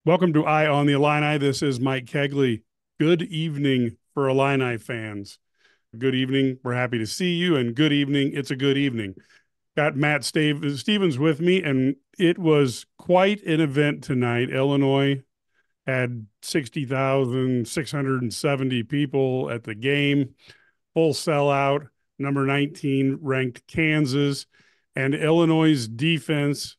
Welcome to Eye on the Illini. This is Mike Cagley. Good evening for Illini fans. Good evening. We're happy to see you, and good evening. It's a good evening. Got Matt Stevens with me, and it was quite an event tonight. Illinois had 60,670 people at the game, full sellout. Number 19 ranked Kansas, and Illinois' defense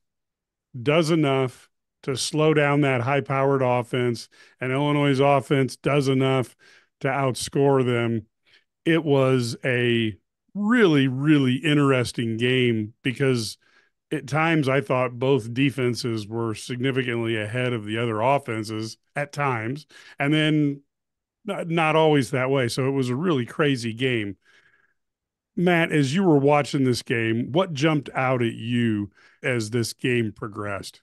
does enough to slow down that high powered offense, and Illinois' offense does enough to outscore them. It was a really, really interesting game because at times I thought both defenses were significantly ahead of the other offenses at times, and then not always that way. So it was a really crazy game. Matt, as you were watching this game, what jumped out at you as this game progressed?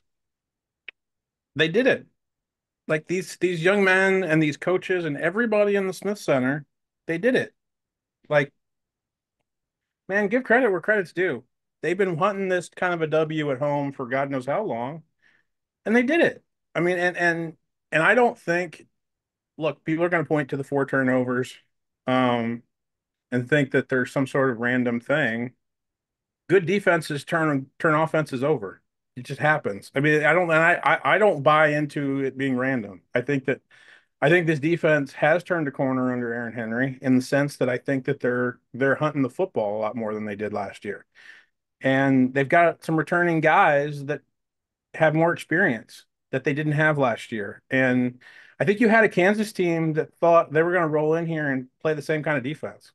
They did it. Like these young men and these coaches and everybody in the Smith Center, they did it. Like, man, give credit where credit's due. They've been hunting this kind of a W at home for God knows how long, and they did it. I mean, and I don't think, look, people are going to point to the four turnovers, um, and think that there's some sort of random thing. Good defenses turn offenses over. It just happens. I mean, I don't buy into it being random. I think this defense has turned a corner under Aaron Henry in the sense that I think that they're hunting the football a lot more than they did last year. And they've got some returning guys that have more experience that they didn't have last year. And I think you had a Kansas team that thought they were going to roll in here and play the same kind of defense.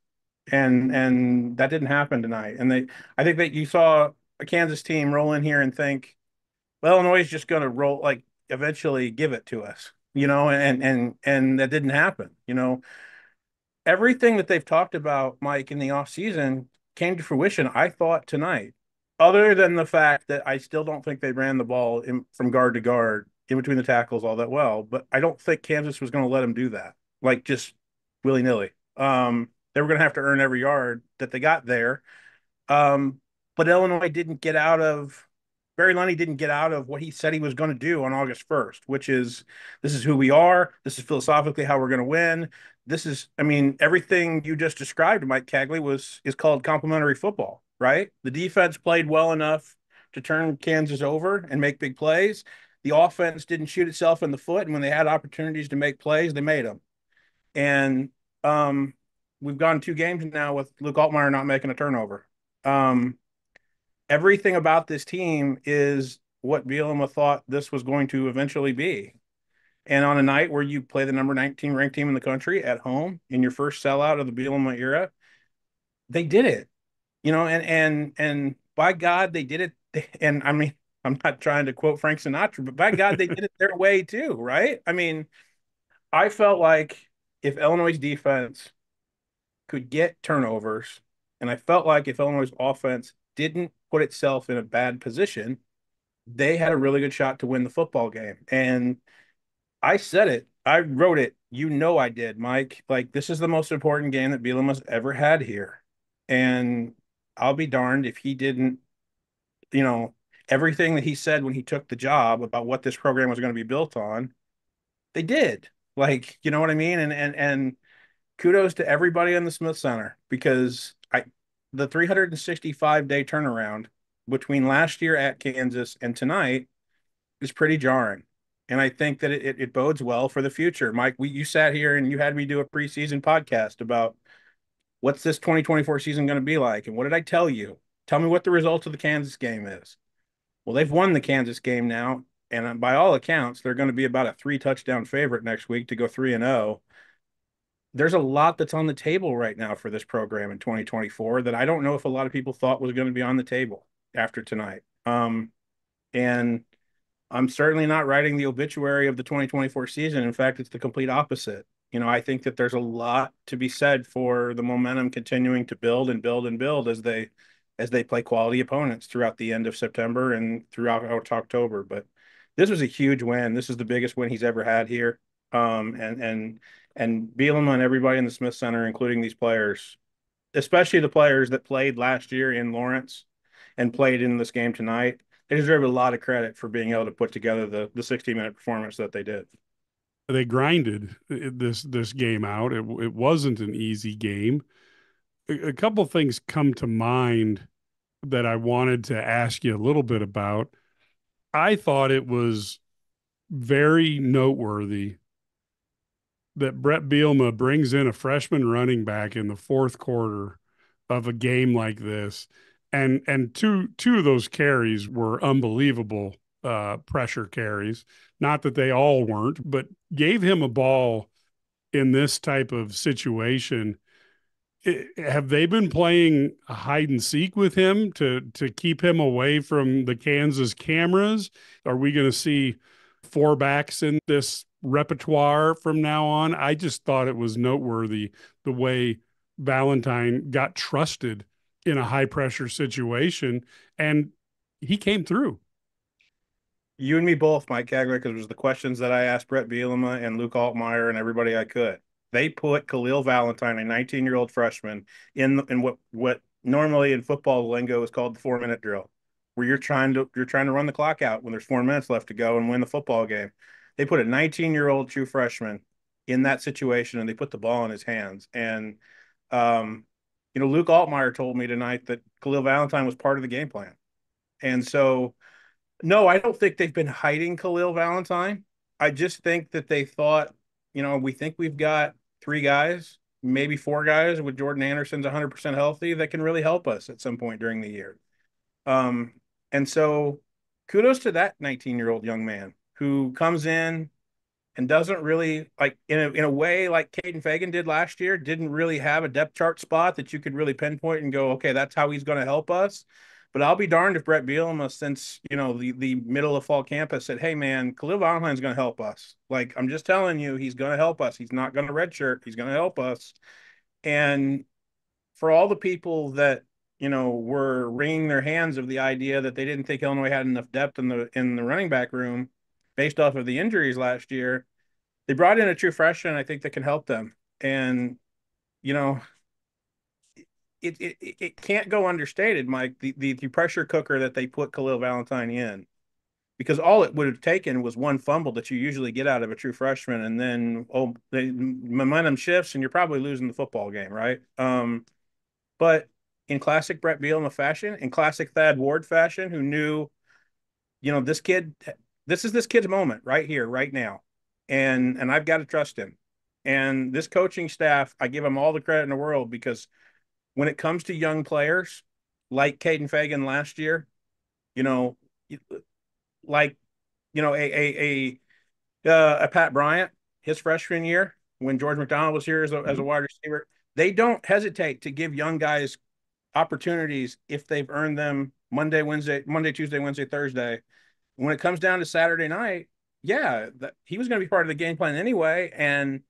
And that didn't happen tonight. And I think that you saw a Kansas team roll in here and think, well, Illinois is just going to roll, like, eventually give it to us, and that didn't happen. Everything that they've talked about, Mike, in the offseason came to fruition, I thought, tonight, other than the fact that I still don't think they ran the ball from guard to guard in between the tackles all that well. But I don't think Kansas was going to let them do that, like, just willy nilly. They were going to have to earn every yard that they got there. Um, but Illinois didn't get out of Barry Lunny didn't get out of what he said he was going to do on August 1st, which is, this is who we are. This is philosophically how we're going to win. This is, I mean, everything you just described, Mike Cagley, is called complementary football, right? The defense played well enough to turn Kansas over and make big plays. The offense didn't shoot itself in the foot, and when they had opportunities to make plays, they made them. And we've gone 2 games now with Luke Altmaier not making a turnover. Um, Everything about this team is what Bielema thought this was going to eventually be. And on a night where you play the number 19 ranked team in the country at home in your first sellout of the Bielema era, they did it. And by God, they did it. And I mean, I'm not trying to quote Frank Sinatra, but by God, they did it their way too, right? I mean, I felt like if Illinois' defense could get turnovers, and I felt like if Illinois' offense didn't put itself in a bad position, they had a really good shot to win the football game. And I said it, I wrote it. I did, Mike. Like, this is the most important game that Bielema's ever had here. And I'll be darned if he didn't, you know, everything that he said when he took the job about what this program was going to be built on, they did. Like, you know what I mean? And kudos to everybody in the Smith Center because the 365-day turnaround between last year at Kansas and tonight is pretty jarring. And I think that it bodes well for the future. Mike, you sat here and you had me do a preseason podcast about what's this 2024 season going to be like. And what did I tell you? Tell me what the result of the Kansas game is. Well, they've won the Kansas game now. And by all accounts, they're going to be about a 3 touchdown favorite next week to go 3-0. There's a lot that's on the table right now for this program in 2024 that I don't know if a lot of people thought was going to be on the table after tonight. And I'm certainly not writing the obituary of the 2024 season. In fact, it's the complete opposite. I think that there's a lot to be said for the momentum continuing to build and build and build as they play quality opponents throughout the end of September and throughout October. But this was a huge win. This is the biggest win he's ever had here. And Bielema and everybody in the Smith Center, including these players, especially the players that played last year in Lawrence and played in this game tonight, They deserve a lot of credit for being able to put together the 60-minute performance that they did. They grinded this game out. It wasn't an easy game. A couple things come to mind that I wanted to ask you a little bit about. I thought it was very noteworthy that Brett Bielema brings in a freshman running back in the fourth quarter of a game like this, and two of those carries were unbelievable pressure carries. Not that they all weren't, but gave him a ball in this type of situation. Have they been playing hide and seek with him to keep him away from the Kansas cameras? Are we going to see four backs in this repertoire from now on? I just thought it was noteworthy the way Valentine got trusted in a high pressure situation, and he came through. You and me both, Mike Cagley, because it was the questions that I asked Brett Bielema and Luke Altmaier and everybody I could. They put Khalil Valentine, a 19-year-old freshman, in what normally in football lingo is called the 4-minute drill, where you're trying to run the clock out when there's 4 minutes left to go and win the football game. They put a 19-year-old true freshman in that situation, and they put the ball in his hands. And Luke Altmaier told me tonight that Khalil Valentine was part of the game plan, and so no, I don't think they've been hiding Khalil Valentine. I just think that they thought, we think we've got three guys, maybe four guys with Jordan Anderson's 100% healthy that can really help us at some point during the year. And so kudos to that 19-year-old young man who comes in and doesn't really like in a way like Caden Fagan did last year, didn't really have a depth chart spot that you could really pinpoint and go, okay, that's how he's going to help us. But I'll be darned if Brett Bielema, since the middle of fall camp, has said, "Hey man, Khalil Valentine's going to help us." Like I'm just telling you, he's going to help us. He's not going to redshirt. He's going to help us. And for all the people that were wringing their hands of the idea that they didn't think Illinois had enough depth in the running back room based off of the injuries last year, they brought in a true freshman, I think, that can help them. And you know, it can't go understated, Mike, the pressure cooker that they put Khalil Valentine in, because all it would have taken was one fumble that you usually get out of a true freshman, and then the momentum shifts and you're probably losing the football game, right? But in classic Brett Bielema fashion, in classic Thad Ward fashion, who knew, this is this kid's moment right here, right now, and I've got to trust him. And this coaching staff, I give them all the credit in the world, because when it comes to young players like Caden Fagan last year, you know, like a Pat Bryant his freshman year when George McDonald was here as a wide receiver, they don't hesitate to give young guys opportunities if they've earned them Monday, Tuesday, Wednesday, Thursday. When it comes down to Saturday night, yeah, he was going to be part of the game plan anyway. And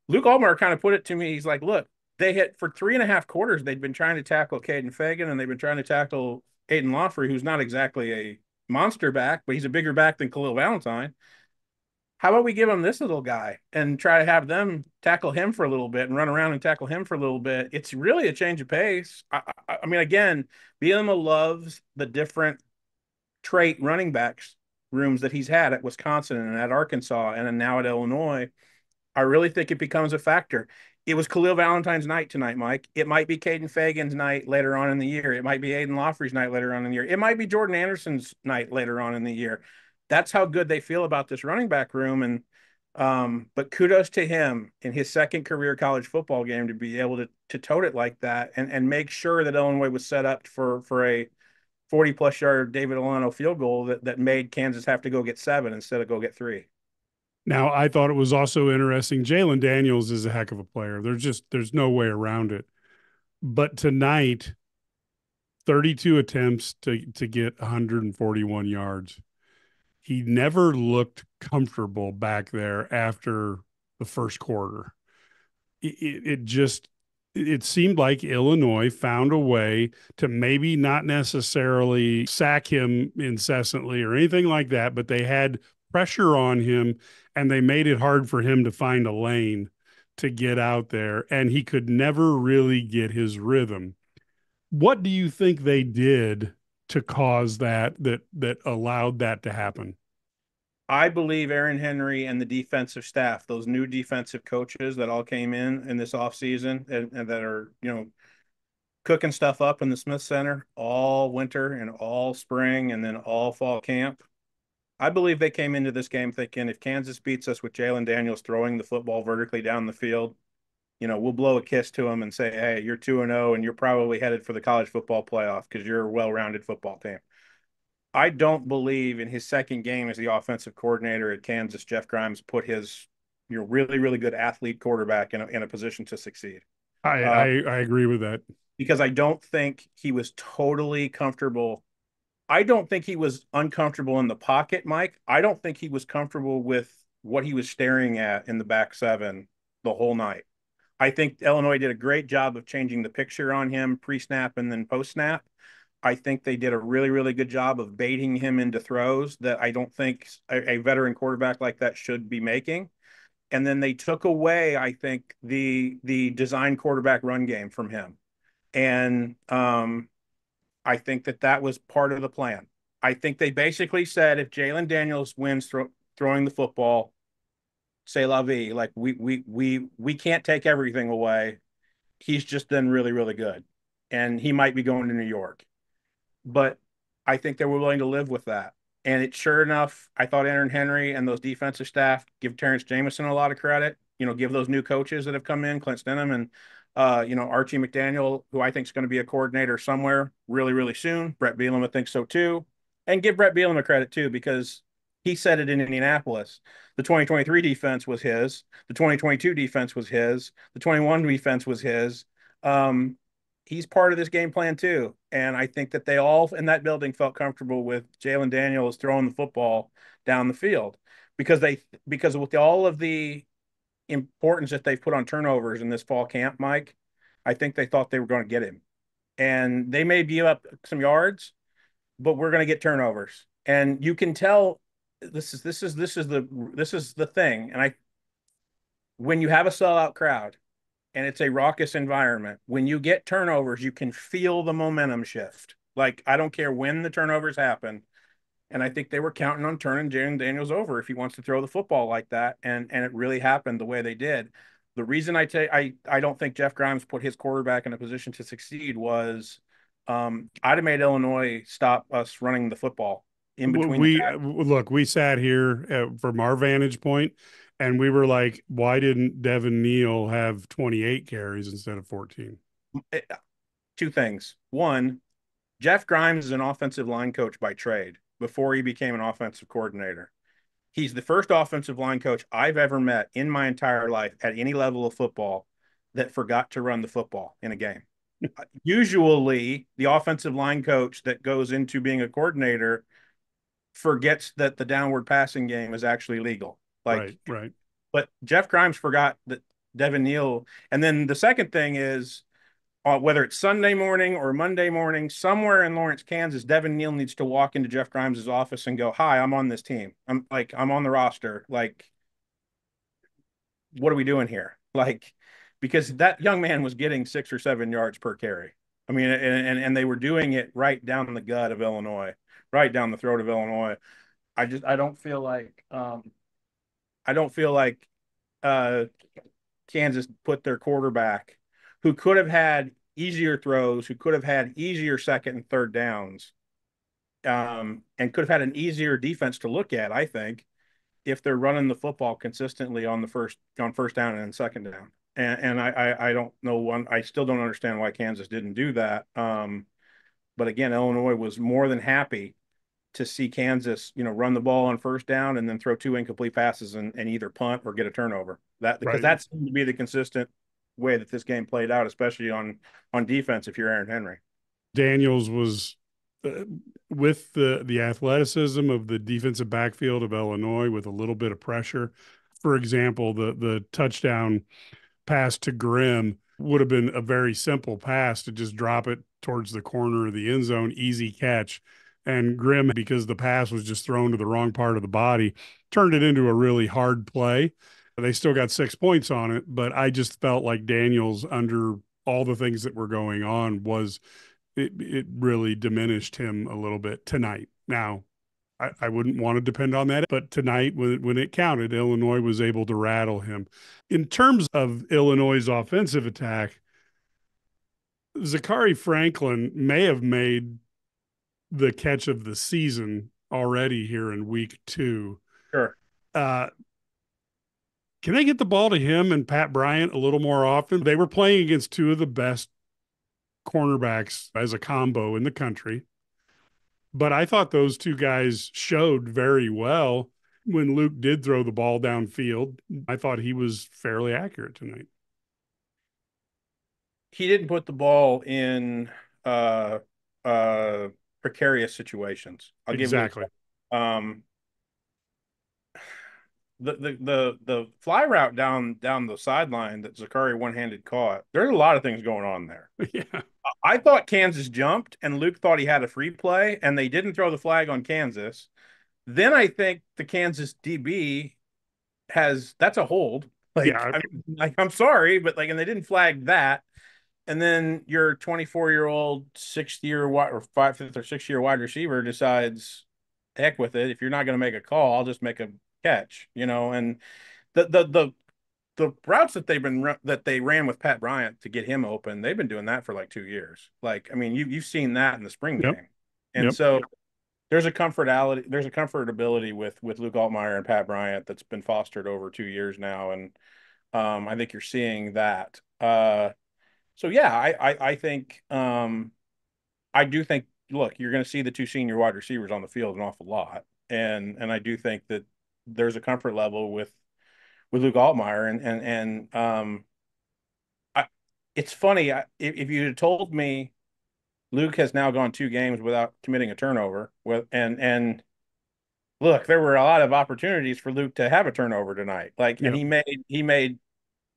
Luke Altmaier kind of put it to me. He's like, look, they hit for 3.5 quarters. They'd been trying to tackle Caden Fagan, and they've been trying to tackle Aiden Lawfrey, who's not exactly a monster back, but he's a bigger back than Khalil Valentine. How about we give him this little guy and try to have them tackle him for a little bit and run around and tackle him for a little bit? It's really a change of pace. I mean, again, Bielema loves the different trait running backs rooms that he's had at Wisconsin and at Arkansas and now at Illinois. I really think it becomes a factor. It was Khalil Valentine's night tonight, Mike. It might be Caden Fagan's night later on in the year. It might be Aiden Lawfrey's night later on in the year. It might be Jordan Anderson's night later on in the year. That's how good they feel about this running back room. And but kudos to him in his second career college football game to be able to tote it like that and make sure that Illinois was set up for a 40-plus yard David Alano field goal that made Kansas have to go get 7 instead of go get 3. Now, I thought it was also interesting. Jalen Daniels is a heck of a player. There's no way around it. But tonight, 32 attempts to get 141 yards. He never looked comfortable back there after the first quarter. It seemed like Illinois found a way to maybe not necessarily sack him incessantly or anything like that, but they had pressure on him and they made it hard for him to find a lane to get out there, and he could never really get his rhythm. What do you think they did to cause that allowed that to happen? I believe Aaron Henry and the defensive staff, those new defensive coaches that all came in this offseason and that are, cooking stuff up in the Smith Center all winter and all spring and then all fall camp. I believe they came into this game thinking if Kansas beats us with Jalen Daniels throwing the football vertically down the field, we'll blow a kiss to them and say, hey, you're 2-0 and you're probably headed for the college football playoff because you're a well-rounded football team. I don't believe in his second game as the offensive coordinator at Kansas, Jeff Grimes put his really, really good athlete quarterback in a position to succeed. I, Uh, I I agree with that. because I don't think he was totally comfortable. I don't think he was uncomfortable in the pocket, Mike. I don't think he was comfortable with what he was staring at in the back seven the whole night. I think Illinois did a great job of changing the picture on him pre-snap and then post-snap. I think they did a really, really good job of baiting him into throws that I don't think a veteran quarterback like that should be making. And then they took away, I think, the design quarterback run game from him. And I think that was part of the plan. I think they basically said if Jalen Daniels wins throwing the football, say la vie, like we can't take everything away. He's just been really, really good. And he might be going to New York. But I think they were willing to live with that. And it sure enough, I thought Aaron Henry and those defensive staff give Terrence Jameson a lot of credit. Give those new coaches that have come in, Clint Stenham and Archie McDaniel, who I think is going to be a coordinator somewhere really, really soon. Brett Bielema thinks so too. And give Brett Bielema credit too, because he said it in Indianapolis. The 2023 defense was his. The 2022 defense was his. The 21 defense was his. He's part of this game plan too. And I think that they all in that building felt comfortable with Jalen Daniels throwing the football down the field because with all of the importance that they've put on turnovers in this fall camp, Mike, I think they thought they were going to get him. And they may give up some yards, but we're going to get turnovers. And you can tell this is the thing. And when you have a sellout crowd and it's a raucous environment, when you get turnovers, you can feel the momentum shift. Like, I don't care when the turnovers happen. And I think they were counting on turning Jalen Daniels over if he wants to throw the football like that. And it really happened the way they did. The reason I don't think Jeff Grimes put his quarterback in a position to succeed was I'd have made Illinois stop us running the football in between the We tackles. look, we sat here from our vantage point, and we were like, why didn't Devin Neal have 28 carries instead of 14? Two things. One, Jeff Grimes is an offensive line coach by trade before he became an offensive coordinator. He's the first offensive line coach I've ever met in my entire life at any level of football that forgot to run the football in a game. Usually, the offensive line coach that goes into being a coordinator forgets that the downward passing game is actually legal. Right, Like, right. but Jeff Grimes forgot that Devin Neal. And then the second thing is whether it's Sunday morning or Monday morning, somewhere in Lawrence, Kansas, Devin Neal needs to walk into Jeff Grimes' office and go, "Hi, I'm on this team. I'm on the roster. Like, what are we doing here?" Like, because that young man was getting 6 or 7 yards per carry. I mean, and they were doing it right down the gut of Illinois, right down the throat of Illinois. I don't feel like uh, Kansas put their quarterback, who could have had easier throws, who could have had easier second and third downs, and could have had an easier defense to look at, I think, if they're running the football consistently on first down and second down. And I don't know I still don't understand why Kansas didn't do that. But again, Illinois was more than happy to see Kansas, run the ball on first down and then throw two incomplete passes and either punt or get a turnover. Because Right. that seemed to be the consistent way that this game played out, especially on defense if you're Aaron Henry. Daniels was uh, with the athleticism of the defensive backfield of Illinois with a little bit of pressure. For example, the touchdown pass to Grimm would have been a very simple pass to just drop it towards the corner of the end zone, easy catch. And Grimm, because the pass was just thrown to the wrong part of the body, turned it into a really hard play. They still got 6 points on it, but I just felt like Daniels, under all the things that were going on, was it really diminished him a little bit tonight. Now, I wouldn't want to depend on that, but tonight when it counted, Illinois was able to rattle him. In terms of Illinois' offensive attack, Zachary Franklin may have made the catch of the season already here in week 2. Sure. Uh, can they get the ball to him and Pat Bryant a little more often? They were playing against two of the best cornerbacks as a combo in the country. But I thought those two guys showed very well when Luke did throw the ball downfield. I thought he was fairly accurate tonight. He didn't put the ball in uh uh precarious situations. I'll give you Exactly. the fly route down the sideline that Zachary one-handed caught. There's a lot of things going on there. Yeah. I thought Kansas jumped and Luke thought he had a free play and they didn't throw the flag on Kansas. Then I think the Kansas DB that's a hold. Yeah. I'm sorry, but like, and they didn't flag that. And then your 24-year-old 6th-year or 5th or 6th-year wide receiver decides, heck with it. If you're not going to make a call, I'll just make a catch, And the routes that they ran with Pat Bryant to get him open, they've been doing that for like 2 years. Like, I mean, you've seen that in the spring Yep. game, and Yep. so there's a comfortability with Luke Altmaier and Pat Bryant that's been fostered over 2 years now, and I think you're seeing that. So yeah, I think I do think, look, you're going to see the two senior wide receivers on the field an awful lot, and I do think that there's a comfort level with Luke Altmaier, I, it's funny, if you had told me Luke has now gone 2 games without committing a turnover, and look, there were a lot of opportunities for Luke to have a turnover tonight, like, and Yep. he made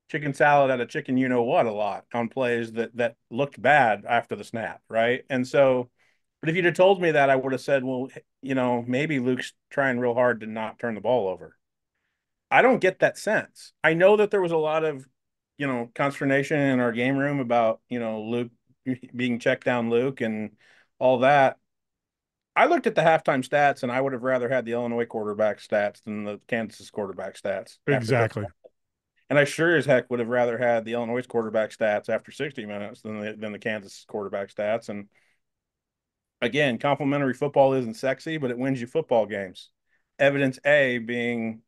chicken salad out of chicken, you know what, a lot on plays that looked bad after the snap, right? And so, but if you'd have told me that, I would have said, well, maybe Luke's trying real hard to not turn the ball over. I don't get that sense. I know that there was a lot of, consternation in our game room about, Luke being checked down Luke and all that. I looked at the halftime stats and I would have rather had the Illinois quarterback stats than the Kansas quarterback stats after 30. Exactly. And I sure as heck would have rather had the Illinois quarterback stats after 60 minutes than the Kansas quarterback stats. And again, complimentary football isn't sexy, but it wins you football games. Evidence A being,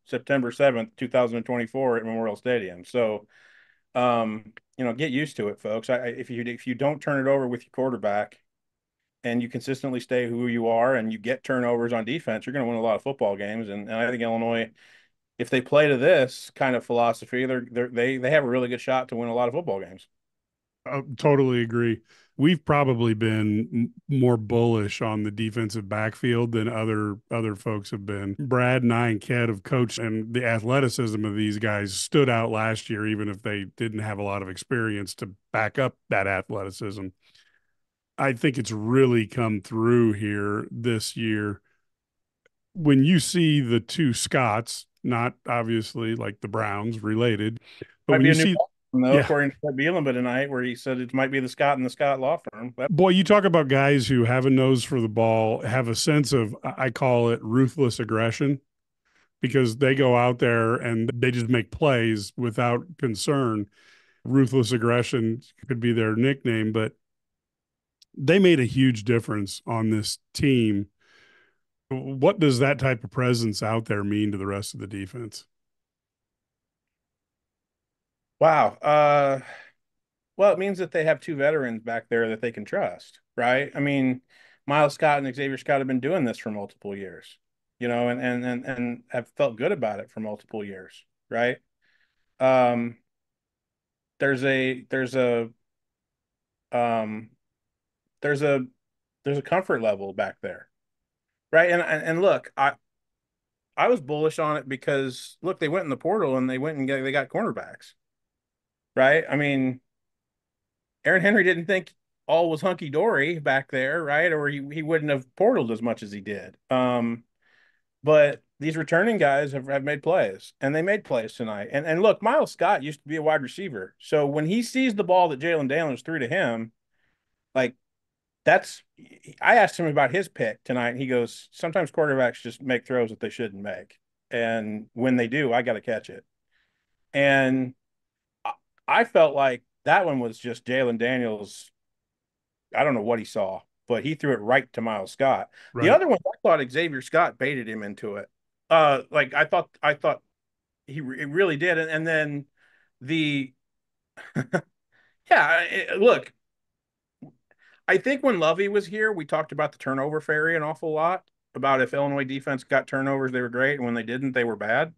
September 7th, 2024 at Memorial Stadium. So, get used to it, folks. If you don't turn it over with your quarterback and you consistently stay who you are and you get turnovers on defense, you're going to win a lot of football games. And I think Illinois, if they play to this kind of philosophy, they have a really good shot to win a lot of football games. Totally agree. We've probably been more bullish on the defensive backfield than other folks have been. Brad and I and Ked have coached, and the athleticism of these guys stood out last year, even if they didn't have a lot of experience to back up that athleticism. I think it's really come through here this year. When you see the two Scotts, not obviously like the Browns related, but Might when be you a new see, law firm, though, yeah, according to Ted Bielema tonight, where he said it might be the Scott and the Scott law firm. boy, you talk about guys who have a nose for the ball, have a sense of, I call it ruthless aggression, because they go out there and they just make plays without concern. Ruthless aggression could be their nickname, but they made a huge difference on this team. What does that type of presence out there mean to the rest of the defense? Wow. Well, it means that they have two veterans back there that they can trust, right? I mean, Miles Scott and Xavier Scott have been doing this for multiple years, and have felt good about it for multiple years, right? Um, there's a um there's a there's a comfort level back there, right? And look, I was bullish on it because look, they went in the portal and they got cornerbacks, right? I mean, Aaron Henry didn't think all was hunky dory back there, right? Or he wouldn't have portaled as much as he did. But these returning guys have made plays, and they made plays tonight. And look, Miles Scott used to be a wide receiver, so when he sees the ball that Jalen Daniels threw to him, Like that's I asked him about his pick tonight, and he goes, sometimes quarterbacks just make throws that they shouldn't make. And when they do, I got to catch it. And I felt like that one was just Jalen Daniels. I don't know what he saw, but he threw it right to Miles Scott. The Right. other one, I thought Xavier Scott baited him into it. Like I thought he really did. And then the yeah, look, I think when Lovey was here, we talked about the turnover fairy an awful lot about if Illinois defense got turnovers, they were great, and when they didn't, they were bad.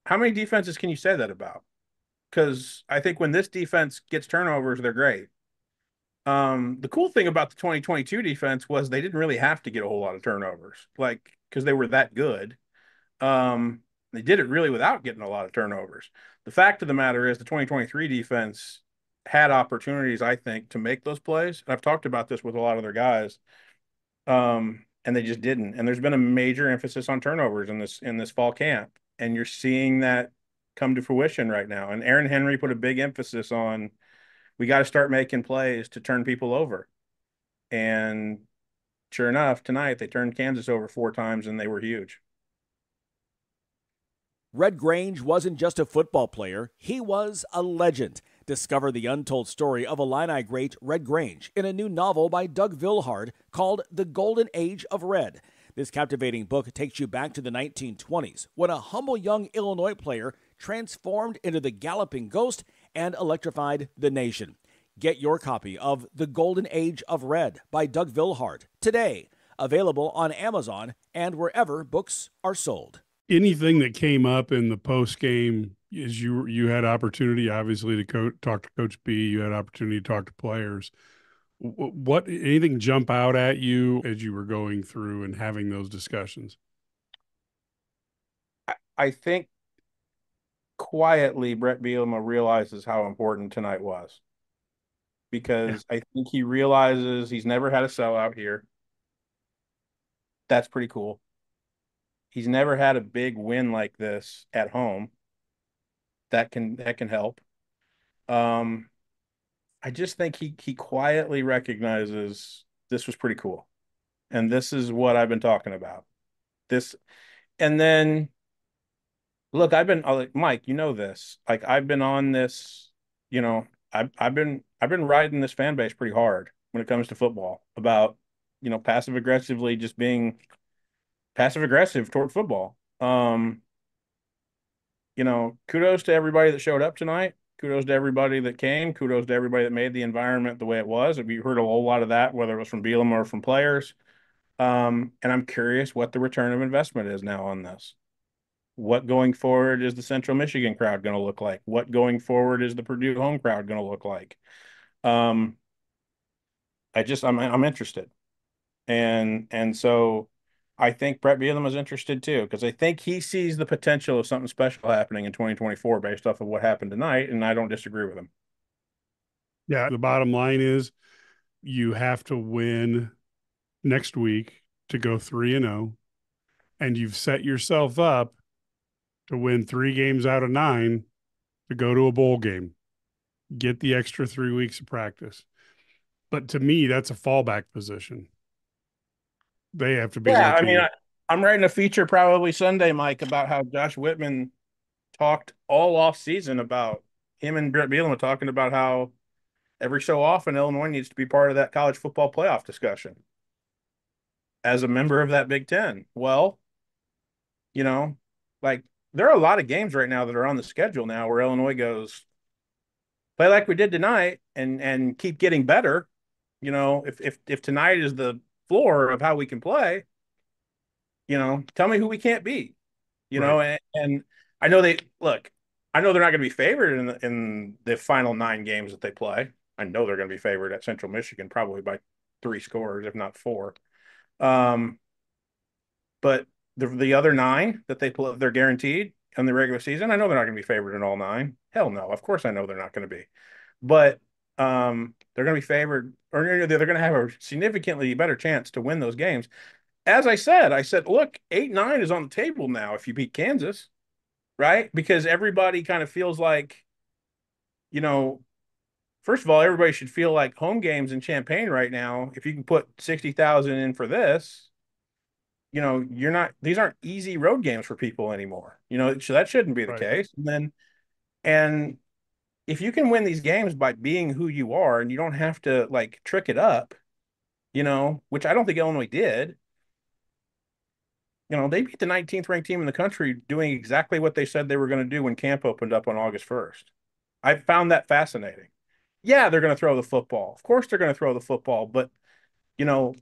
How many defenses can you say that about? Because I think when this defense gets turnovers, they're great. The cool thing about the 2022 defense was they didn't really have to get a whole lot of turnovers, like because they were that good. They did it really without getting a lot of turnovers. The fact of the matter is the 2023 defense had opportunities, I think, to make those plays. And I've talked about this with a lot of their guys, and they just didn't. And there's been a major emphasis on turnovers in this fall camp, and you're seeing that come to fruition right now. And Aaron Henry put a big emphasis on we got to start making plays to turn people over. And sure enough, tonight they turned Kansas over 4 times, and they were huge. Red Grange wasn't just a football player, he was a legend. Discover the untold story of Illini great Red Grange in a new novel by Doug Vilhard called The Golden Age of Red. This captivating book takes you back to the 1920s when a humble young Illinois player transformed into the galloping ghost and electrified the nation. Get your copy of The Golden Age of Red by Doug Vilhard today. Available on Amazon and wherever books are sold. Anything that came up in the post game is you had opportunity, obviously, to talk to Coach B. You had opportunity to talk to players. What anything jump out at you as you were going through and having those discussions? I think quietly Brett Bielema realizes how important tonight was Yeah. because I think he realizes he's never had a sellout here. That's pretty cool. He's never had a big win like this at home. That can help. Um, I just think he quietly recognizes this was pretty cool, and this is what I've been talking about. This, and then look, like Mike, you know this. Like I've been on this, you know, I've been riding this fan base pretty hard when it comes to football about, passive aggressively just being passive aggressive toward football. Kudos to everybody that showed up tonight. Kudos to everybody that came. Kudos to everybody that made the environment the way it was. We heard a whole lot of that, whether it was from Bielema or from players. And I'm curious what the return of investment is now on this. What going forward is the Central Michigan crowd going to look like? What going forward is the Purdue home crowd going to look like? Um, I'm interested, and so I think Brett Bielema is interested too because I think he sees the potential of something special happening in 2024 based off of what happened tonight, and I don't disagree with him. Yeah. The bottom line is you have to win next week to go 3-0, and you've set yourself up to win 3 games out of 9 to go to a bowl game. Get the extra 3 weeks of practice. But to me, that's a fallback position. They have to be Yeah, I mean, looking. I'm writing a feature probably Sunday, Mike, about how Josh Whitman talked all off season about him and Brett Bielema talking about how every so often Illinois needs to be part of that college football playoff discussion as a member of that Big Ten. Well, you know, like there are a lot of games right now that are on the schedule now where Illinois goes play like we did tonight and keep getting better. If tonight is the floor of how we can play, tell me who we can't beat. Right. And I know they look. I know they're not going to be favored in the final 9 games that they play. I know they're going to be favored at Central Michigan probably by 3 scores, if not 4. Um, but the other 9 that they're guaranteed in the regular season, I know they're not going to be favored in all 9. Hell no, of course I know they're not going to be. But they're going to be favored, or they're going to have a significantly better chance to win those games. As I said, look, 8-9 is on the table now if you beat Kansas, right? Because everybody kind of feels like, you know, first of all, everybody should feel like home games in Champaign right now. If you can put 60,000 in for this, you're not, these aren't easy road games for people anymore. So that shouldn't be the Right. case. And if you can win these games by being who you are and you don't have to like trick it up, which I don't think Illinois did. They beat the 19th ranked team in the country doing exactly what they said they were going to do when camp opened up on August 1st. I found that fascinating. Yeah, they're going to throw the football. Of course, they're going to throw the football, but you know,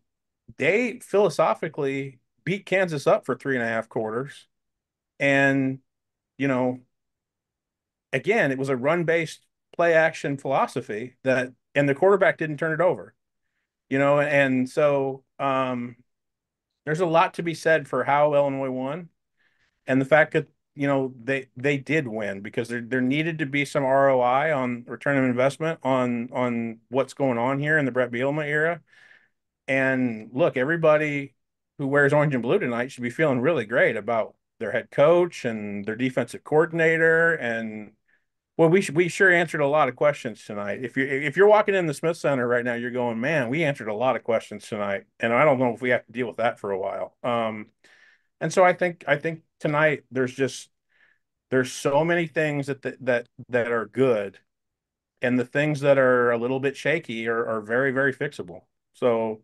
they philosophically beat Kansas up for 3.5 quarters. And, you know, again, it was a run-based play action philosophy and the quarterback didn't turn it over, and so there's a lot to be said for how Illinois won and the fact that, they did win because there needed to be some ROI on return of investment on what's going on here in the Brett Bielema era. And look, everybody who wears orange and blue tonight should be feeling really great about their head coach and their defensive coordinator. And well, we sure answered a lot of questions tonight. If you're walking in the Smith Center right now, you're going, man, we answered a lot of questions tonight, and I don't know if we have to deal with that for a while. And so I think tonight there's so many things that are good, and the things that are a little bit shaky are very, very fixable. So,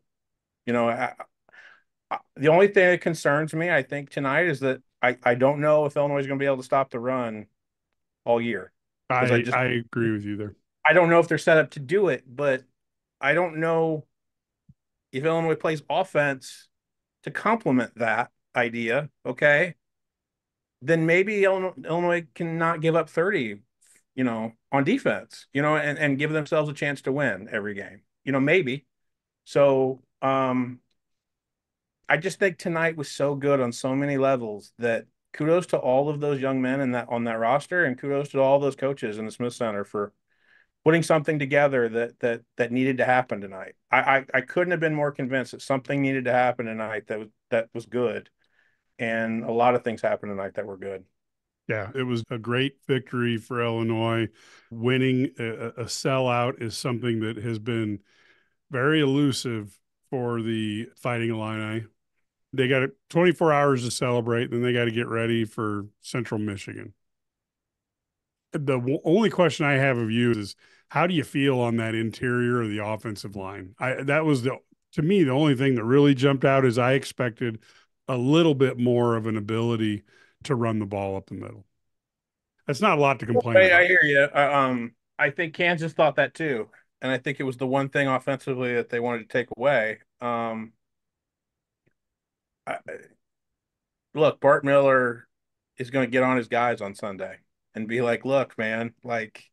the only thing that concerns me, I think, tonight is that I don't know if Illinois is going to be able to stop the run all year because I agree with you there. I don't know if they're set up to do it, but I don't know if Illinois plays offense to complement that idea. Okay, then maybe Illinois cannot give up 30, on defense, and give themselves a chance to win every game. Maybe. So, I just think tonight was so good on so many levels that kudos to all of those young men on that roster, and kudos to all those coaches in the Smith Center for putting something together that needed to happen tonight. I couldn't have been more convinced that something needed to happen tonight that was good, and a lot of things happened tonight that were good. Yeah, it was a great victory for Illinois. Winning a sellout is something that has been very elusive for the Fighting Illini. They got 24 hours to celebrate, then they got to get ready for Central Michigan. The only question I have of you is, how do you feel on that interior of the offensive line? That was to me, the only thing that really jumped out is I expected a little bit more of an ability to run the ball up the middle. That's not a lot to complain I about. hear you. I think Kansas thought that too, and I think it was the one thing offensively that they wanted to take away. I, look, Bart Miller is going to get on his guys on Sunday and be like, "Look, man, like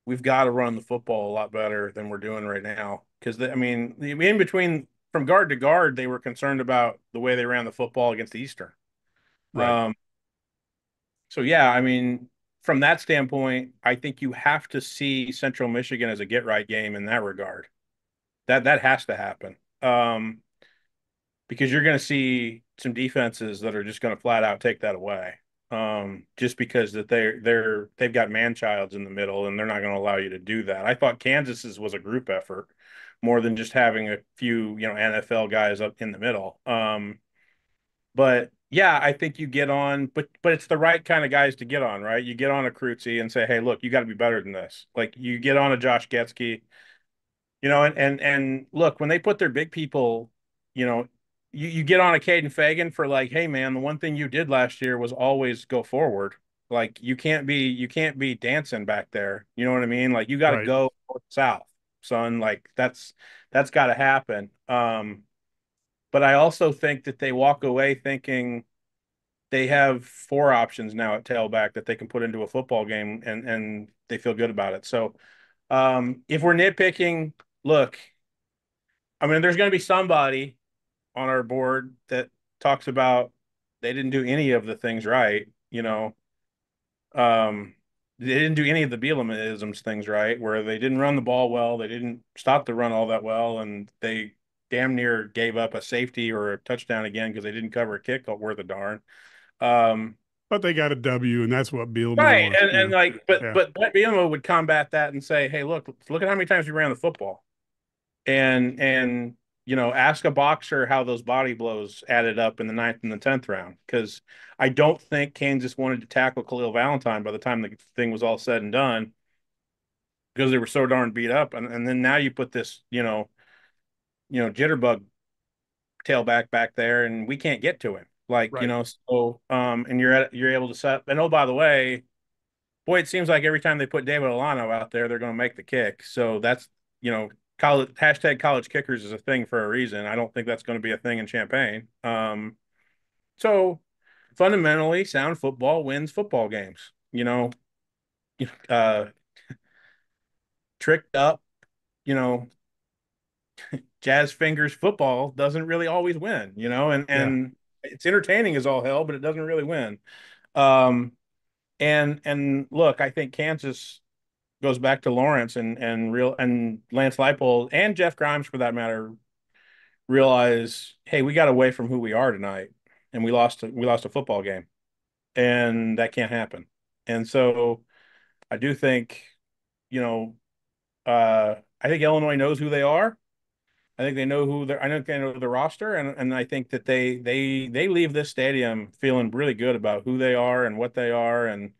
we've got to run the football a lot better than we're doing right now." Because I mean, in between from guard to guard, they were concerned about the way they ran the football against Eastern. Right. So yeah, I mean, from that standpoint, I think you have to see Central Michigan as a get right game in that regard. That has to happen. Because you're going to see some defenses that are just going to flat out take that away. Just because that they've got man-childs in the middle and they're not going to allow you to do that. I thought Kansas's was a group effort more than just having a few, NFL guys up in the middle. But yeah, I think you get on, but it's the right kind of guys to get on, right? You get on a Krutzy and say, hey, look, you got to be better than this. Like you get on a Josh Getsky, and look, when they put their big people, you know, you get on a Caden Fagan for like, hey man, the one thing you did last year was always go forward. Like you can't be dancing back there. You know what I mean? Like you got to Right. go north south, son. Like that's got to happen. But I also think that they walk away thinking they have four options now at tailback that they can put into a football game, and they feel good about it. So if we're nitpicking, look, I mean, there's going to be somebody on our board that talks about they didn't do any of the things right, Um, they didn't do any of the Bielemaisms things right, where they didn't run the ball well, they didn't stop the run all that well, and they damn near gave up a safety or a touchdown again because they didn't cover a kick worth a darn. Um, but they got a W, and that's what Bielema Right. wants. And like, Yeah, but Brett Bielema would combat that and say, hey, look at how many times we ran the football. And ask a boxer how those body blows added up in the ninth and the 10th round. Because I don't think Kansas wanted to tackle Khalil Valentine by the time the thing was all said and done, because they were so darn beat up. And then now you put this, jitterbug tailback back there, and we can't get to him. Like, right. and you're able to set. And oh, by the way, boy, it seems like every time they put David Alano out there, they're going to make the kick. So that's, college #college kickers is a thing for a reason. I don't think that's going to be a thing in Champaign. So fundamentally, sound football wins football games. Uh, tricked up, you know, jazz fingers football doesn't really always win, and Yeah. it's entertaining as all hell, but it doesn't really win. Um, and look, I think Kansas goes back to Lawrence and Lance Leipold and Jeff Grimes for that matter realize, hey, we got away from who we are tonight, and we lost a football game, and that can't happen. And so I do think, you know, I think Illinois knows who they are. I think they know who they're. I think they know the roster, and I think that they leave this stadium feeling really good about who they are and what they are, and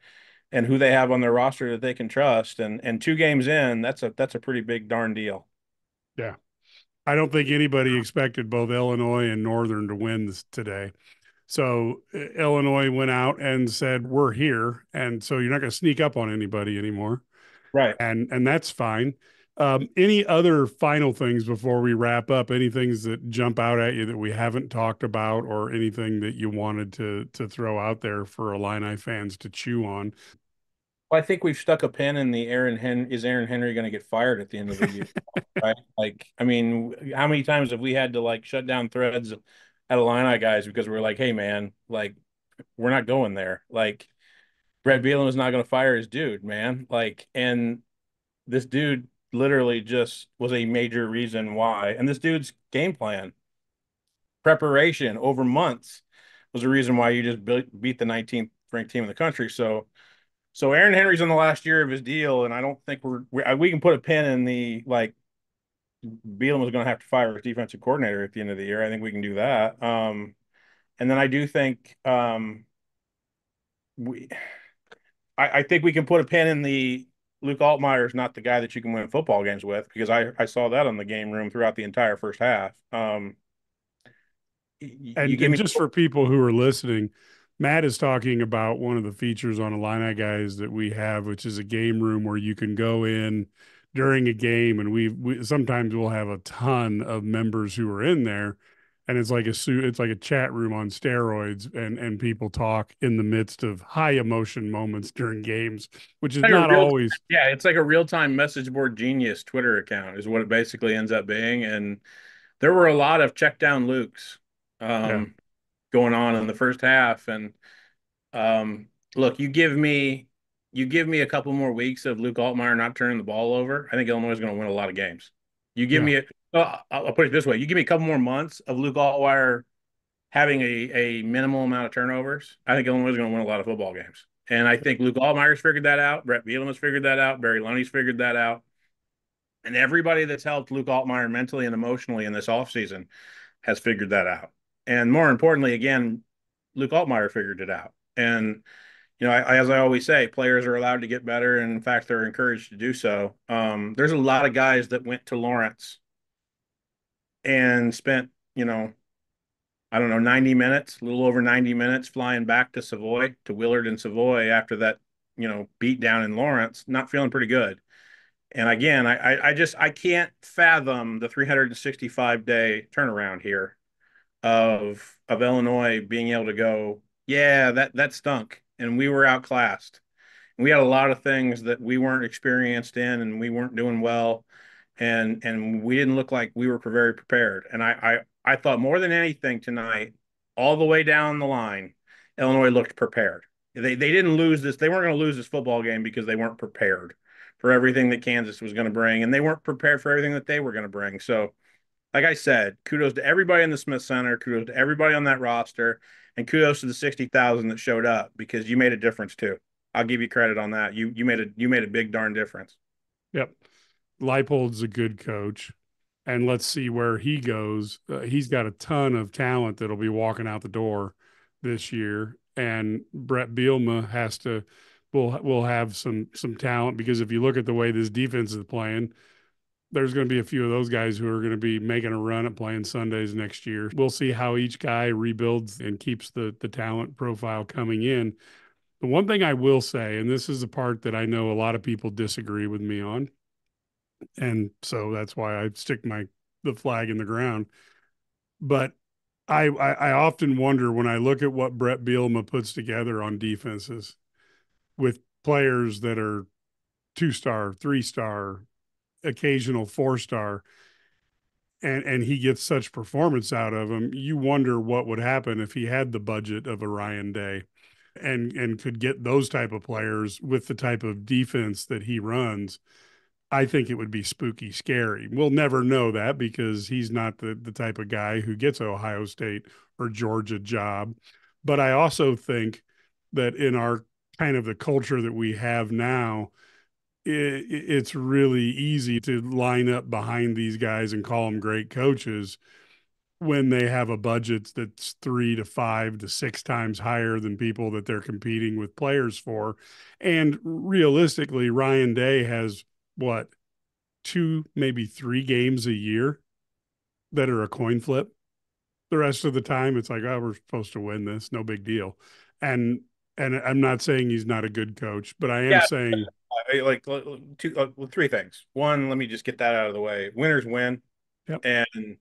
who they have on their roster that they can trust. And 2 games in, that's a pretty big darn deal. Yeah. I don't think anybody expected both Illinois and Northern to win today. So Illinois went out and said, "We're here," and so you're not going to sneak up on anybody anymore, Right. and that's fine. Any other final things before we wrap up? Any things that jump out at you that we haven't talked about, or anything that you wanted to throw out there for Illini fans to chew on? Well, I think we've stuck a pin in the Aaron Henry going to get fired at the end of the year? Right. Like, I mean, how many times have we had to like shut down threads at Illini guys because we are like, hey man, like we're not going there. Like Brett Bielema is not going to fire his dude, man. Like, and this dude literally just was a major reason why. And this dude's game plan, preparation over months was a reason why you just beat the 19th ranked team in the country. So Aaron Henry's in the last year of his deal, and I don't think we can put a pin in the like Bielema was going to have to fire his defensive coordinator at the end of the year. I think we can do that. And then I do think we I think we can put a pin in the Luke Altmaier is not the guy that you can win football games with, because I saw that on the game room throughout the entire first half. You And give and me just for people who are listening, Matt is talking about one of the features on Illini Guys that we have, which is a game room where you can go in during a game, and we sometimes we'll have a ton of members who are in there, and it's like a chat room on steroids, and people talk in the midst of high emotion moments during games, which is like a not real always. yeah, it's like a real-time message board genius Twitter account is what it basically ends up being. And there were a lot of check down Lukes Yeah, um, going on in the first half. And look, you give me a couple more weeks of Luke Altmaier not turning the ball over, I think Illinois is going to win a lot of games. You give yeah, me I'll put it this way: you give me a couple more months of Luke Altmaier having a minimal amount of turnovers, I think Illinois is going to win a lot of football games. And I think Luke Altmaier's figured that out. Brett Bielema's figured that out. Barry Loney's figured that out. And everybody that's helped Luke Altmaier mentally and emotionally in this offseason has figured that out. And more importantly, again, Luke Altmaier figured it out. And, as I always say, players are allowed to get better. And in fact, they're encouraged to do so. There's a lot of guys that went to Lawrence and spent, I don't know, 90 minutes, a little over 90 minutes flying back to Savoy, to Willard and Savoy after that, beat down in Lawrence, not feeling pretty good. And again, I can't fathom the 365-day turnaround here of Illinois being able to go, yeah, that stunk, and we were outclassed. And we had a lot of things that we weren't experienced in, and we weren't doing well, and we didn't look like we were very prepared. And I thought more than anything tonight, all the way down the line, Illinois looked prepared. They didn't lose this. They weren't going to lose this football game because they weren't prepared for everything that Kansas was going to bring, and they weren't prepared for everything that they were going to bring. So, like I said, kudos to everybody in the Smith Center, kudos to everybody on that roster, And kudos to the 60,000 that showed up because you made a difference too. I'll give you credit on that. You made a big darn difference. Yep. Leipold's a good coach, and let's see where he goes. He's got a ton of talent that'll be walking out the door this year, and Brett Bielema will have some talent, because if you look at the way this defense is playing, there's going to be a few of those guys who are going to be making a run at playing Sundays next year. We'll see how each guy rebuilds and keeps the talent profile coming in. The one thing I will say, and this is the part that I know a lot of people disagree with me on, and so that's why I stick the flag in the ground. But I often wonder when I look at what Brett Bielema puts together on defenses with players that are 2-star, 3-star, occasional 4-star, and he gets such performance out of them. You wonder what would happen if he had the budget of a Ryan Day and could get those type of players with the type of defense that he runs. I think it would be spooky scary. We'll never know that because he's not the type of guy who gets Ohio State or Georgia job. But I also think that in our kind of the culture that we have now, it's really easy to line up behind these guys and call them great coaches when they have a budget that's 3 to 5 to 6 times higher than people that they're competing with players for. And realistically, Ryan Day has what, 2, maybe 3 games a year that are a coin flip. The rest of the time, it's like, oh, we're supposed to win this, no big deal. And I'm not saying he's not a good coach, but I am saying, like three things. One, let me just get that out of the way. Winners win, yep. And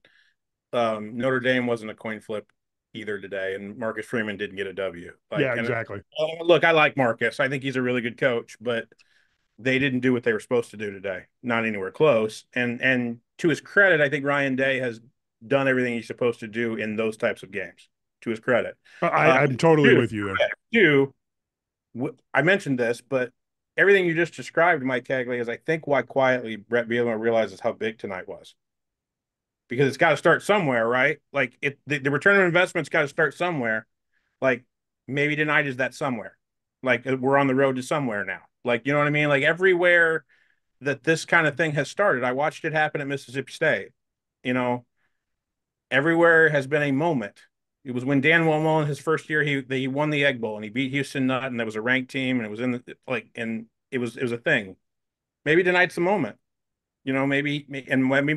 Notre Dame wasn't a coin flip either today, and Marcus Freeman didn't get a W. Yeah, exactly. Look, I like Marcus. I think he's a really good coach, but they didn't do what they were supposed to do today. Not anywhere close. And to his credit, I think Ryan Day has done everything he's supposed to do in those types of games. To his credit, I'm totally with you there. I mentioned this, but everything you just described, Mike Cagley, is I think why quietly Brett Bielema realizes how big tonight was. Because it's got to start somewhere, right? Like the return on investment's got to start somewhere. Like maybe tonight is that somewhere. Like we're on the road to somewhere now. Like, you know what I mean? Like everywhere that this kind of thing has started, I watched it happen at Mississippi State. You know, everywhere has been a moment. It was when Dan Mullen, his first year, he won the Egg Bowl and he beat Houston Nutt, and there was a ranked team, and it was in the and it was a thing. Maybe tonight's the moment. You know, maybe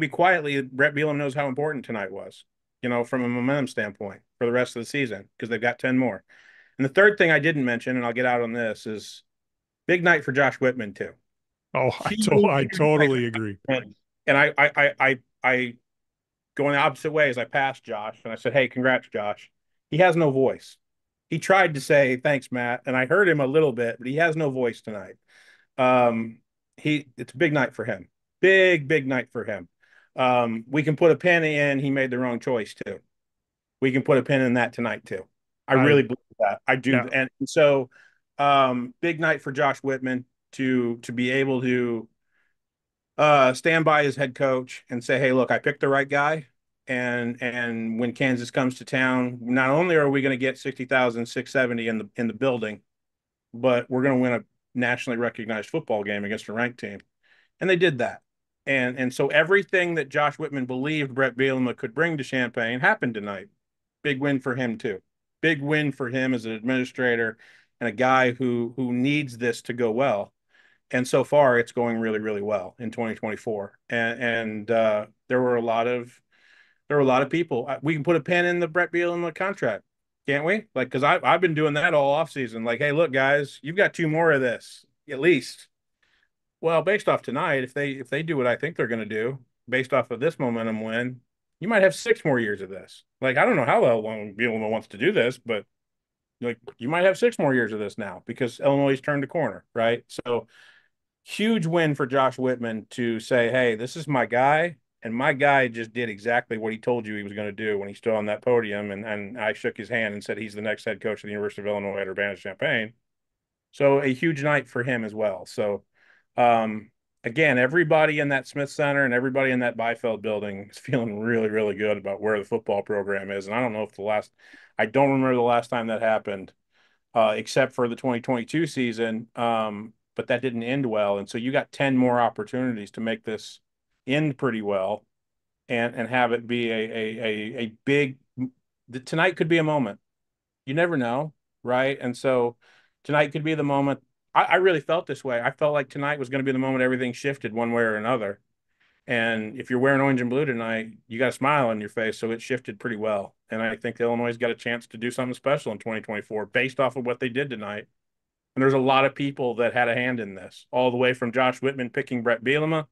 quietly, Brett Bielema knows how important tonight was. You know, from a momentum standpoint for the rest of the season, because they've got 10 more. And the third thing I didn't mention, and I'll get out on this, is big night for Josh Whitman too. Oh, I totally agree. And I going the opposite way as I passed Josh and I said, "Hey, congrats, Josh." He has no voice. He tried to say thanks, Matt, and I heard him a little bit, but he has no voice tonight. It's a big night for him. Big night for him. We can put a pin in. He made the wrong choice too. We can put a pin in that tonight too. I really believe that. I do, yeah. And so big night for Josh Whitman to be able to stand by his head coach and say, "Hey, look, I picked the right guy." And when Kansas comes to town, not only are we going to get 60,670 in the building, but we're going to win a nationally recognized football game against a ranked team. And they did that. And so everything that Josh Whitman believed Brett Bielema could bring to Champaign happened tonight. Big win for him too. Big win for him as an administrator and a guy who needs this to go well. And so far, it's going really, really well in 2024. And there were a lot of people. We can put a pin in the Brett Bielema contract, can't we? Like, because I've been doing that all offseason. Like, hey, look, guys, you've got 2 more of this at least. Well, based off tonight, if they do what I think they're going to do, based off of this momentum win, you might have 6 more years of this. Like, I don't know how long Bielema wants to do this, but like you might have 6 more years of this now because Illinois has turned a corner, right? So huge win for Josh Whitman to say, hey, this is my guy, and my guy just did exactly what he told you he was going to do when he stood on that podium, and I shook his hand and said he's the next head coach of the University of Illinois at Urbana-Champaign. So a huge night for him as well. So again, everybody in that Smith Center and everybody in that Byfeld building is feeling really, really good about where the football program is. And I don't know if I don't remember the last time that happened, except for the 2022 season. But that didn't end well. And so you got 10 more opportunities to make this end pretty well and have it be a big, tonight could be a moment. You never know, right? And so tonight could be the moment. I really felt this way. I felt like tonight was going to be the moment everything shifted one way or another. And if you're wearing orange and blue tonight, you got a smile on your face. So it shifted pretty well. And I think Illinois got a chance to do something special in 2024 based off of what they did tonight. And there's a lot of people that had a hand in this, all the way from Josh Whitman picking Brett Bielema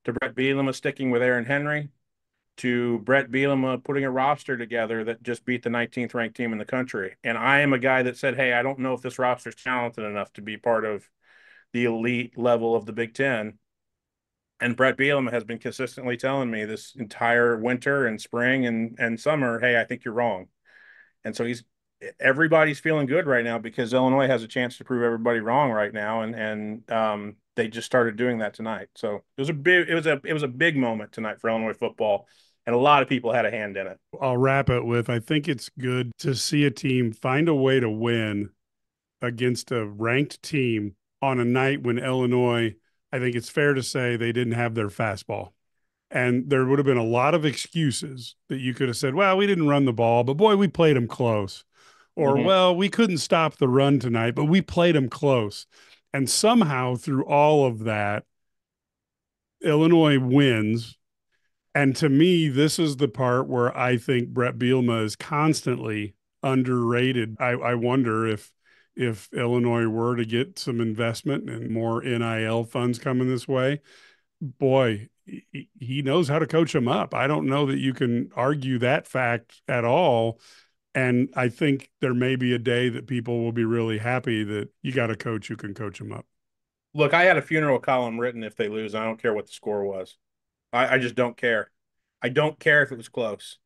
to Brett Bielema sticking with Aaron Henry to Brett Bielema putting a roster together that just beat the 19th ranked team in the country. And I am a guy that said, hey, I don't know if this roster is talented enough to be part of the elite level of the Big Ten. And Brett Bielema has been consistently telling me this entire winter and spring and summer, hey, I think you're wrong. And so everybody's feeling good right now because Illinois has a chance to prove everybody wrong right now. And they just started doing that tonight. So it was a big moment tonight for Illinois football. And a lot of people had a hand in it. I'll wrap it with, I think it's good to see a team find a way to win against a ranked team on a night when Illinois, I think it's fair to say, they didn't have their fastball. And there would have been a lot of excuses that you could have said, well, we didn't run the ball, but boy, we played them close. Or, well, we couldn't stop the run tonight, but we played them close. And somehow through all of that, Illinois wins. And to me, this is the part where I think Brett Bielema is constantly underrated. I wonder if Illinois were to get some investment and more NIL funds coming this way, boy, he knows how to coach them up. I don't know that you can argue that fact at all. And I think there may be a day that people will be really happy that you got a coach who can coach them up. Look, I had a funeral column written if they lose. I don't care what the score was. I just don't care. I don't care if it was close.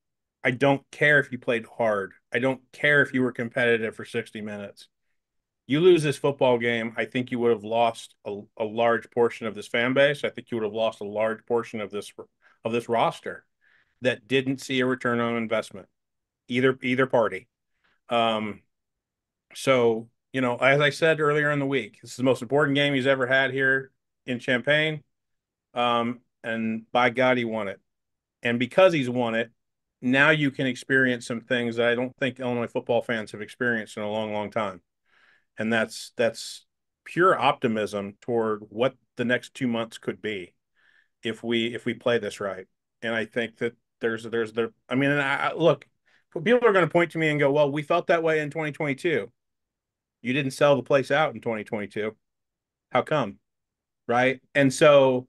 I don't care if you played hard. I don't care if you were competitive for 60 minutes. You lose this football game, I think you would have lost a large portion of this fan base. I think you would have lost a large portion of this roster that didn't see a return on investment, either party. Um, so as I said earlier in the week, this is the most important game he's ever had here in Champaign. And by God, he won it. And because he's won it, now you can experience some things that I don't think Illinois football fans have experienced in a long, long time. And that's pure optimism toward what the next 2 months could be if we play this right. And I think that look, people are going to point to me and go, well, we felt that way in 2022. You didn't sell the place out in 2022. How come? Right. And so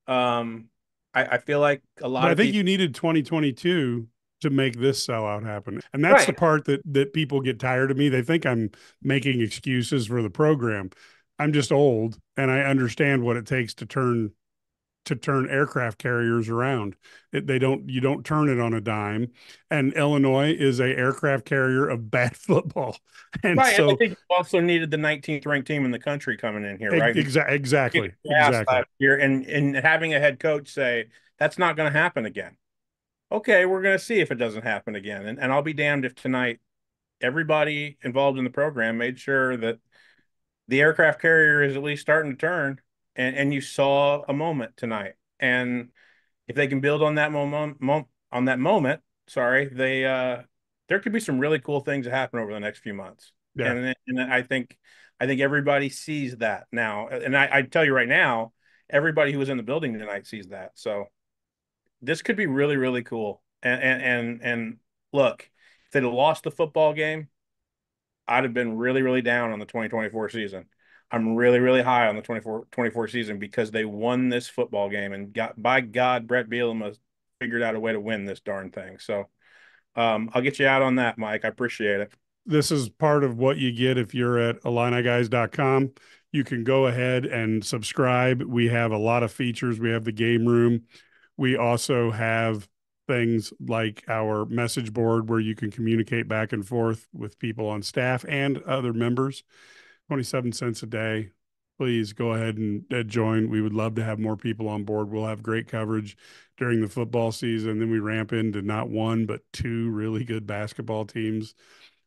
I feel like a lot but of I think people, you needed 2022 to make this sellout happen. And that's right. the part that people get tired of me. They think I'm making excuses for the program. I'm just old and I understand what it takes to turn aircraft carriers around. You don't turn it on a dime. And Illinois is a aircraft carrier of bad football. And Right. And I so think you also needed the 19th ranked team in the country coming in here, right? exactly. Last year and having a head coach say that's not going to happen again. Okay, we're going to see if it doesn't happen again. And I'll be damned if tonight everybody involved in the program made sure that the aircraft carrier is at least starting to turn. And you saw a moment tonight. And if they can build on that moment, sorry, there could be some really cool things that happen over the next few months. Yeah. And I think everybody sees that now. And I tell you right now, everybody who was in the building tonight sees that. So this could be really, really cool. And look, if they'd have lost the football game, I'd have been really, really down on the 2024 season. I'm really, really high on the 24 season because they won this football game and by God, Brett Bielema figured out a way to win this darn thing. So I'll get you out on that, Mike. I appreciate it. This is part of what you get if you're at IlliniGuys.com. You can go ahead and subscribe. We have a lot of features. We have the game room. We also have things like our message board where you can communicate back and forth with people on staff and other members. 27 cents a day. please go ahead and join. We would love to have more people on board. We'll have great coverage during the football season. Then we ramp into not one, but two really good basketball teams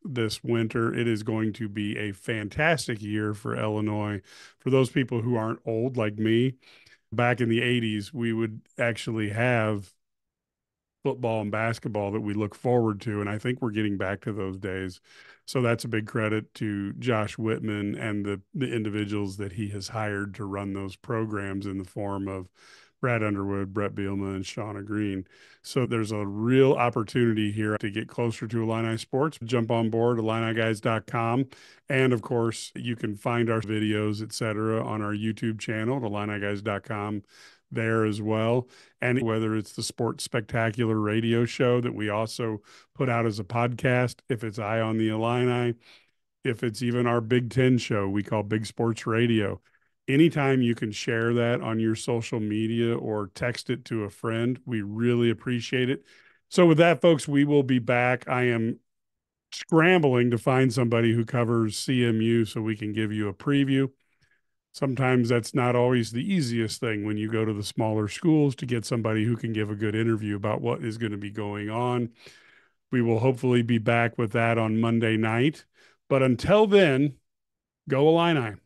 this winter. It is going to be a fantastic year for Illinois. For those people who aren't old like me, back in the 80s, we would actually have football and basketball that we look forward to. And I think we're getting back to those days. So that's a big credit to Josh Whitman and the individuals that he has hired to run those programs in the form of Brad Underwood, Brett Bielema, and Shauna Green. So there's a real opportunity here to get closer to Illini sports. Jump on board, IlliniGuys.com. And of course, you can find our videos, etc., on our YouTube channel, IlliniGuys.com, there as well. And whether it's the Sports Spectacular radio show that we also put out as a podcast, if it's Eye on the Illini, if it's even our Big Ten show we call Big Sports Radio, anytime you can share that on your social media or text it to a friend, we really appreciate it. So with that, folks, we will be back. I am scrambling to find somebody who covers CMU so we can give you a preview. Sometimes that's not always the easiest thing when you go to the smaller schools to get somebody who can give a good interview about what is going to be going on. We will hopefully be back with that on Monday night. But until then, go Illini.